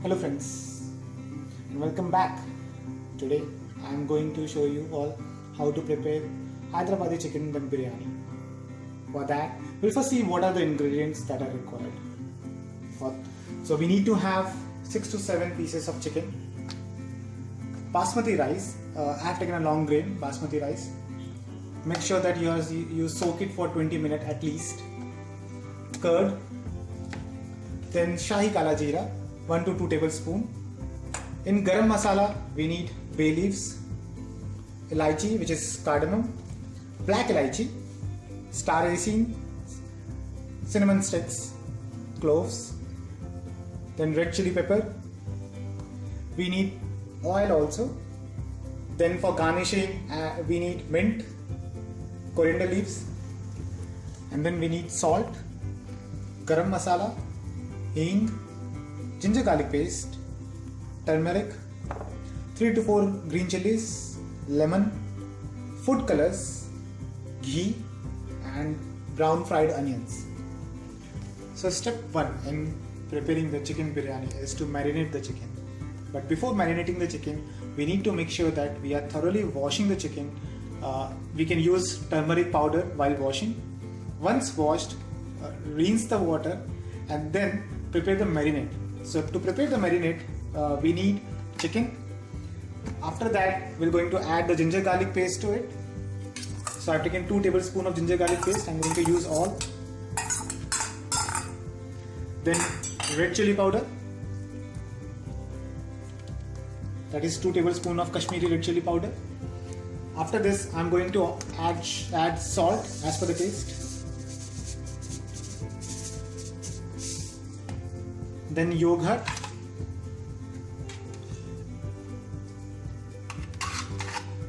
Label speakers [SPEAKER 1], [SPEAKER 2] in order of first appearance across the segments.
[SPEAKER 1] Hello friends and welcome back. Today I am going to show you all how to prepare Hyderabadi chicken dum biryani. For that we'll first see what are the ingredients that are required. So we need to have 6 to 7 pieces of chicken, basmati rice. I have taken a long grain basmati rice. Make sure that you soak it for 20 minutes at least. Curd, then Shahi Kala Jeera 1 to 2 tablespoons. In garam masala we need bay leaves, elaichi which is cardamom, black elaichi, star anise, cinnamon sticks, cloves, then red chili pepper. We need oil also. Then for garnishing we need mint, coriander leaves, and then we need salt, garam masala, hing, ginger garlic paste, turmeric, 3 to 4 green chilies, lemon, food colors, ghee, and brown fried onions. So step 1 in preparing the chicken biryani is to marinate the chicken. But before marinating the chicken, we need to make sure that we are thoroughly washing the chicken. We can use turmeric powder while washing. Once washed, rinse the water and then prepare the marinade. So to prepare the marinade, we need chicken. After that, we're going to add the ginger garlic paste to it. So I've taken 2 tablespoons of ginger garlic paste. I'm going to use all. Then red chili powder. That is 2 tablespoons of Kashmiri red chili powder. After this, I'm going to add salt as per the taste. Then yogurt.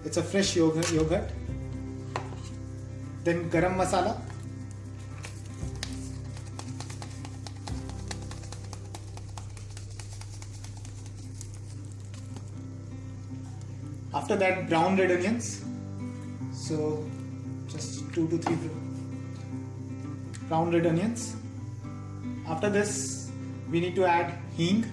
[SPEAKER 1] It's a fresh yogurt. Then garam masala. After that, brown red onions. So just 2 to 3 brown red onions. After this, we need to add hing.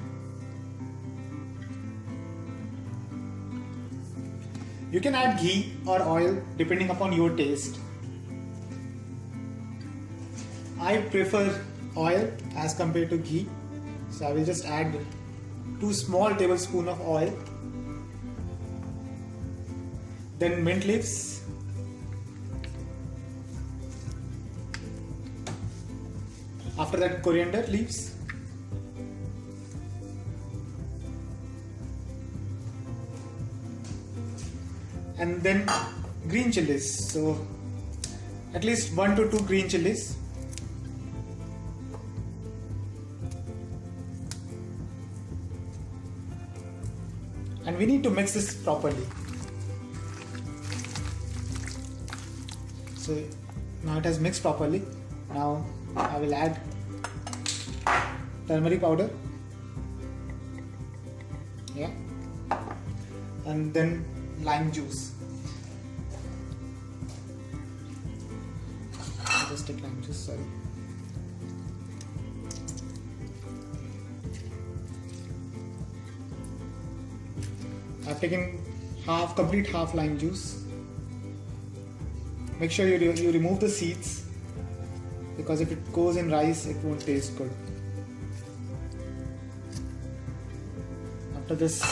[SPEAKER 1] You can add ghee or oil depending upon your taste. I prefer oil as compared to ghee, so I will just add 2 small tablespoons of oil. Then mint leaves, after that coriander leaves, and then green chilies. So at least 1 to 2 green chilies. And we need to mix this properly. So now it has mixed properly. Now I will add turmeric powder. Yeah. And then lime juice. I'll just take lime juice, sorry. I've taken complete half lime juice. Make sure you remove the seeds, because if it goes in rice, it won't taste good. After this,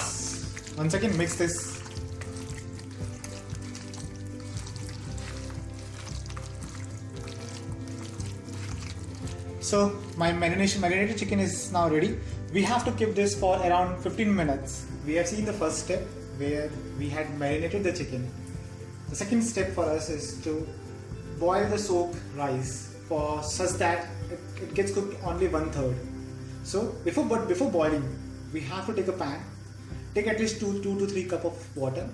[SPEAKER 1] once again mix this. So my marinated chicken is now ready. We have to keep this for around 15 minutes. We have seen the first step where we had marinated the chicken. The second step for us is to boil the soaked rice for such that it gets cooked only 1/3. So before boiling, we have to take a pan, take at least 2 to 3 cups of water,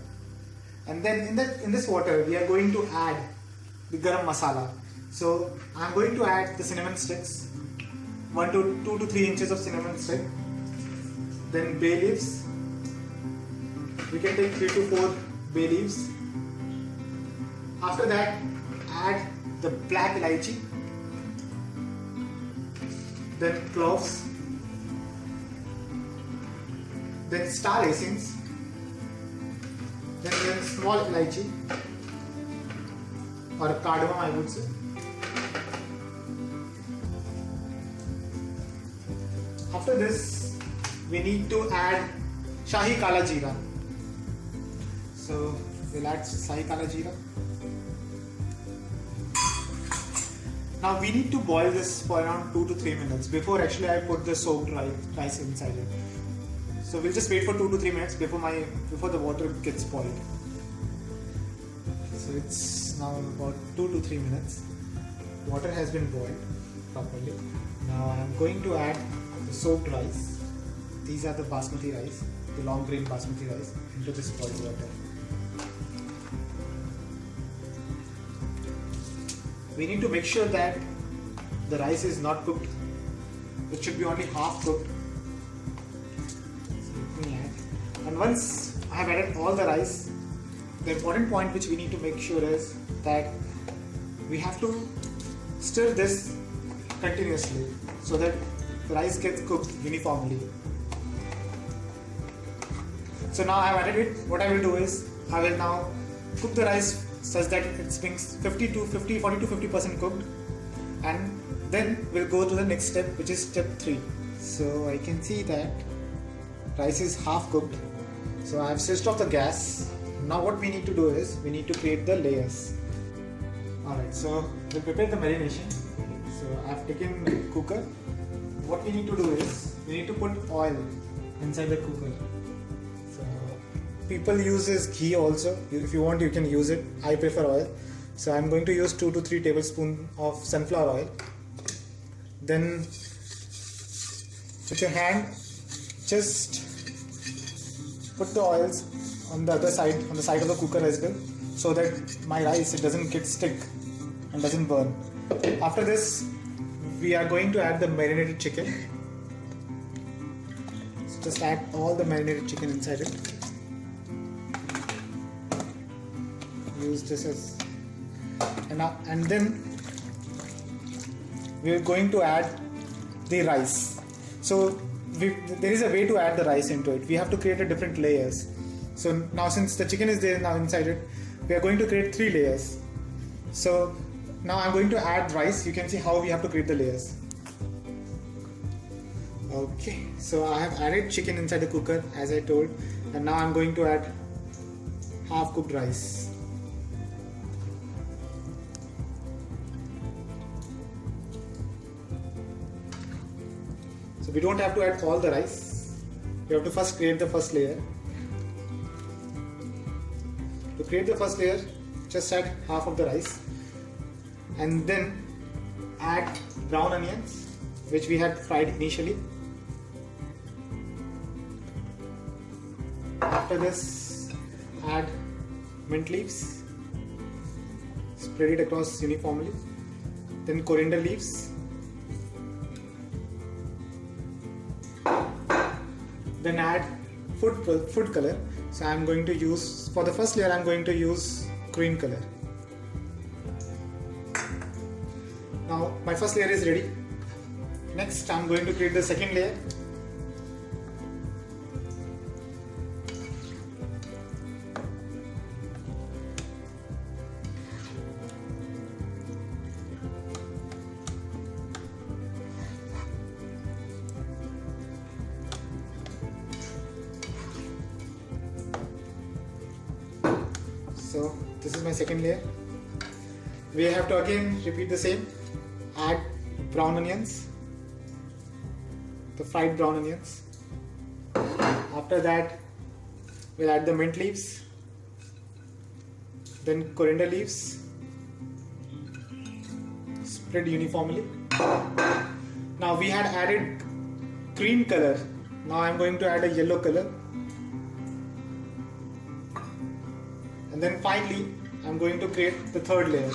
[SPEAKER 1] and then in this water we are going to add the garam masala. So I'm going to add the cinnamon sticks, 2 to 3 inches of cinnamon stick. Then bay leaves. We can take 3 to 4 bay leaves. After that, add the black elaichi, then cloves, then star essence, then small elaichi or cardamom, I would say. After this, we need to add Shahi Kala Jeera. So we'll add Shahi Kala Jeera. Now we need to boil this for around 2 to 3 minutes before actually I put the soaked rice inside it. So we'll just wait for 2 to 3 minutes before the water gets boiled. So it's now about 2 to 3 minutes. Water has been boiled properly. Now I am going to add the soaked rice. These are the basmati rice, the long grain basmati rice, into this boiled water. We need to make sure that the rice is not cooked. It should be only half cooked. So let me add. And once I have added all the rice, the important point which we need to make sure is that we have to stir this continuously so that the rice gets cooked uniformly. So now I have added it. What I will do is I will now cook the rice such that it's being 40 to 50% cooked, and then we'll go to the next step, which is step 3. So I can see that rice is half cooked. So I have switched off the gas. Now what we need to do is we need to create the layers. Alright, so we'll prepare the marination. So I've taken the cooker. What we need to do is we need to put oil inside the cooker. People use this ghee also. If you want, you can use it. I prefer oil. So I'm going to use 2 to 3 tablespoons of sunflower oil. Then with your hand, just put the oils on the other side, on the side of the cooker as well, so that my rice, it doesn't get stick and doesn't burn. After this, we are going to add the marinated chicken. So just add all the marinated chicken inside it. Use this as and then we are going to add the rice. So there is a way to add the rice into it. We have to create a different layers. So now since the chicken is there now inside it, we are going to create 3 layers. So now I'm going to add rice. You can see how we have to create the layers. Okay, so I have added chicken inside the cooker as I told, and now I'm going to add half cooked rice. So we don't have to add all the rice. We have to first create the first layer. To create the first layer, just add half of the rice and then add brown onions, which we had fried initially. After this, add mint leaves, spread it across uniformly, then coriander leaves, then add food color. So I am going to use, for the first layer I am going to use green color. Now my first layer is ready. Next I am going to create the second layer. So this is my second layer. We have to again repeat the same. Add brown onions, the fried brown onions. After that, we'll add the mint leaves, then coriander leaves, spread uniformly. Now we had added green color. Now I'm going to add a yellow color. And then finally, I'm going to create the third layer.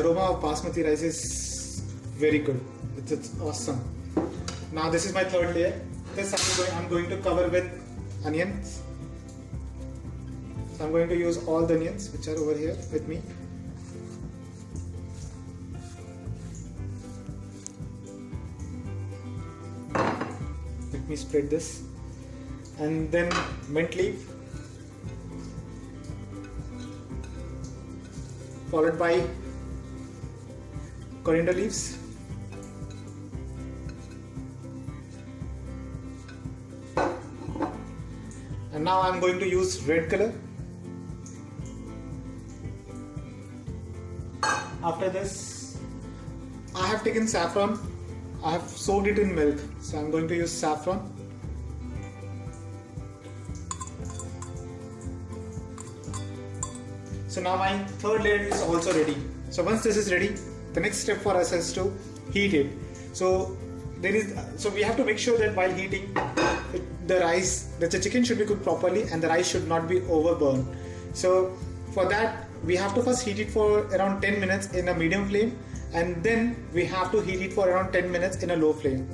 [SPEAKER 1] aroma of basmati rice is very good. It's awesome. Now this is my third layer. This I'm going to cover with onions. So I'm going to use all the onions which are over here with me. Let me spread this. And then mint leaf, followed by coriander leaves, and now I'm going to use red color. After this, I have taken saffron. I have soaked it in milk, so I'm going to use saffron. So now my third layer is also ready. So once this is ready, the next step for us is to heat it. So we have to make sure that while heating the chicken should be cooked properly and the rice should not be overburned. So for that we have to first heat it for around 10 minutes in a medium flame, and then we have to heat it for around 10 minutes in a low flame.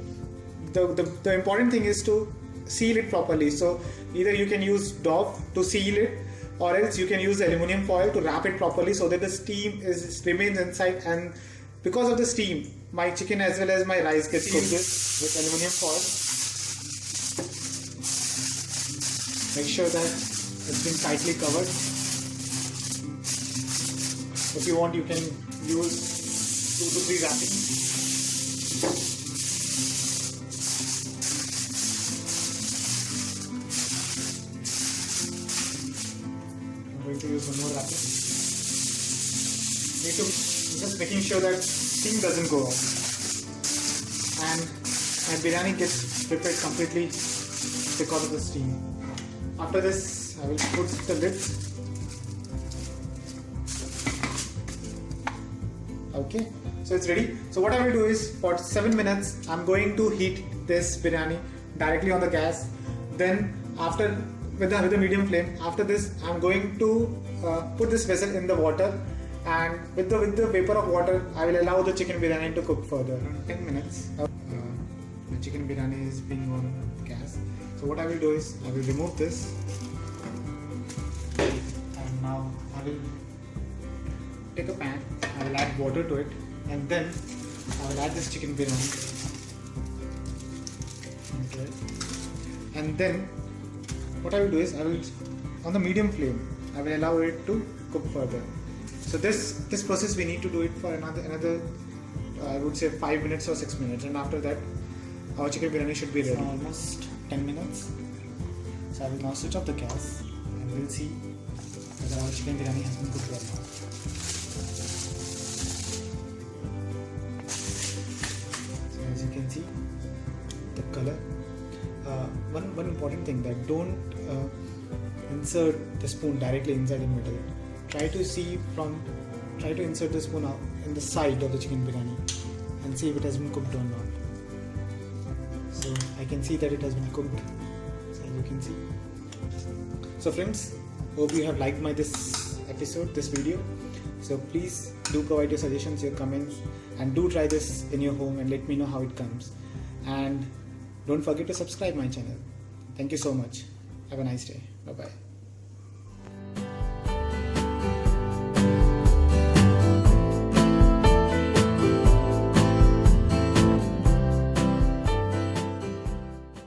[SPEAKER 1] The important thing is to seal it properly. So either you can use Dove to seal it, or else you can use aluminum foil to wrap it properly so that the steam remains inside, and because of the steam my chicken as well as my rice gets cooked with aluminum foil. Make sure that it's been tightly covered. If you want, you can use 2 to 3 wrappings. Going to use one more wrapper. Need to just making sure that steam doesn't go off, and my biryani gets prepared completely because of the steam. After this, I will put the lid. Okay, so it's ready. So what I will do is for 7 minutes I'm going to heat this biryani directly on the gas. Then after with the medium flame. After this, I'm going to put this vessel in the water, and with the vapor of water, I will allow the chicken biryani to cook further. 10 minutes. The chicken biryani is being on gas. So what I will do is I will remove this, and now I will take a pan. I will add water to it, and then I will add this chicken biryani. Okay. And then what I will do is I will, on the medium flame, I will allow it to cook further. So this process we need to do it for another I would say 5 minutes or 6 minutes, and after that our chicken biryani should be ready. So almost 10 minutes. So I will now switch off the gas and we'll see whether our chicken biryani has been cooked or not. So as you can see, the color. One important thing, that don't insert the spoon directly inside the middle. Try to insert the spoon out in the side of the chicken biryani and see if it has been cooked or not. So I can see that it has been cooked, so you can see. So friends, hope you have liked this video. So please do provide your suggestions, your comments, and do try this in your home and let me know how it comes. And don't forget to subscribe my channel. Thank you so much. Have a nice day. Bye bye.